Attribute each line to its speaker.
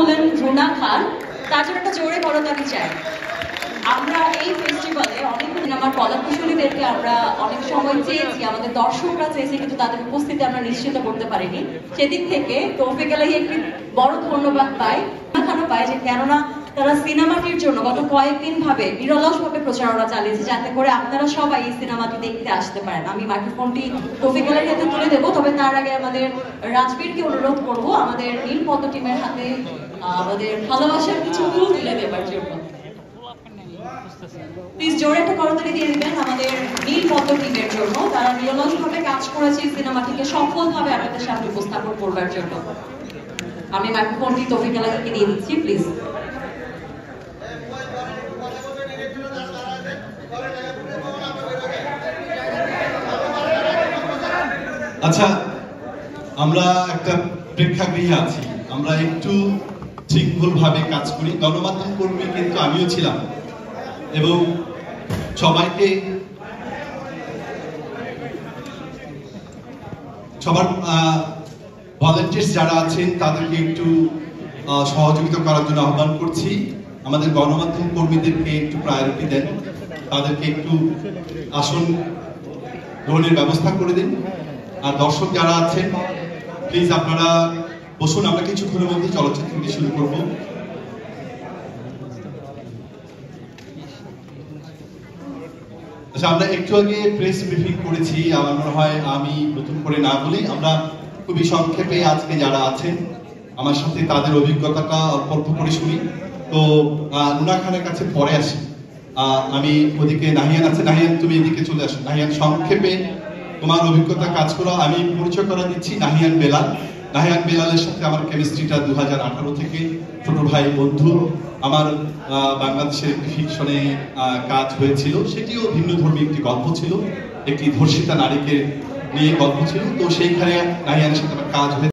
Speaker 1: হলেন রুনা খান। তার জন্য একটা জোরে করতালি চাই। আমরা এই ফেস্টিভ্যালে অনেক আমার কলাকুশলীদেরকে আমরা অনেক সময় চেয়েছি, আমাদের দর্শকরা চেয়েছে, কিন্তু তাদের উপস্থিতি আমরা নিশ্চিত করতে পারিনি। সেদিক থেকে তৌফিক এলাহি একটি বড় ধন্যবাদ পাই, খানও পায়, যে কেননা তারা সিনেমাটির জন্য গত কয়েকদিন ভাবে নিরলসভাবে প্রচারণা চালিয়েছে, যাতে করে আপনারা সবাই এই সিনেমাটি দেখতে আসতে পারেন। আমি মাইক্রোফোনটি তৌফিক এলাহির হাতে তুলে দেবো, তবে তার আগে আমাদের রাজবীরকে অনুরোধ করব আমাদের নীলপদ্ম টিমের হাতে আমাদের ভালোবাসার কিছু ফুল তুলে দেবার জন্য। প্লিজ জোরে একটা করতালি দিয়ে দিবেন আমাদের নীলপদ্ম টিমের জন্য। তারা নিরলসভাবে কাজ করেছে সিনেমাটিকে সফলভাবে আপনাদের সামনে উপস্থাপন করবার জন্য। আমি মাইক্রোফোনটি তৌফিক এলাহিকে দিয়ে দিচ্ছি, প্লিজ।
Speaker 2: আচ্ছা, আমরা একটা প্রেক্ষাগৃহে আছি, আমরা একটু ঠিক ভুল ভাবে কাজ করি। গণমাধ্যম কর্মী কিন্তু আমিও ছিলাম, এবং সবাইকে সবার ভলান্টিয়ার্স যারা আছেন তাদেরকে একটু সহযোগিতা করার জন্য আহ্বান করছি। আমাদের গণমাধ্যম কর্মীদেরকে একটু প্রায়োরিটি দেন, তাদেরকে একটু আসন গ্রহণের ব্যবস্থা করে দিন। আর দর্শক যারা আছেন প্লিজ আপনারা বসুন, আমরা কিছুক্ষণের মধ্যে চলচ্চিত্রটি শুরু করব। আচ্ছা, আমরা একটু আগে প্রেস ব্রিফিং করেছি, আমার মনে হয় আমি নতুন করে না বলি, আমরা খুবই সংক্ষেপে আজকে যারা আছেন আমার সাথে তাদের অভিজ্ঞতাটা অল্প করে শুনি। তো রুনা খানের কাছে পরে আসি, আমি ওদিকে নাহিয়ান আছে, নাহিয়ান তুমি এদিকে চলে আসো। নাহিয়ান, সংক্ষেপে তোমার অভিজ্ঞতা কাজ করো। আমি পরিচয় করা দিচ্ছি, নাহিয়ান বেলাল। নাহিয়ান বেলালের সাথে আমার কেমিস্ট্রিটা 2018 থেকে ছোট ভাই বন্ধু। আমার বাংলাদেশের একটি ফিকশনে কাজ হয়েছিল, সেটিও ভিন্ন ধর্মী একটি গল্প ছিল, একটি ধর্ষিতা নারীকে নিয়ে গল্প ছিল। তো সেইখানে নাহিয়ানের সাথে আমার কাজ হয়েছে।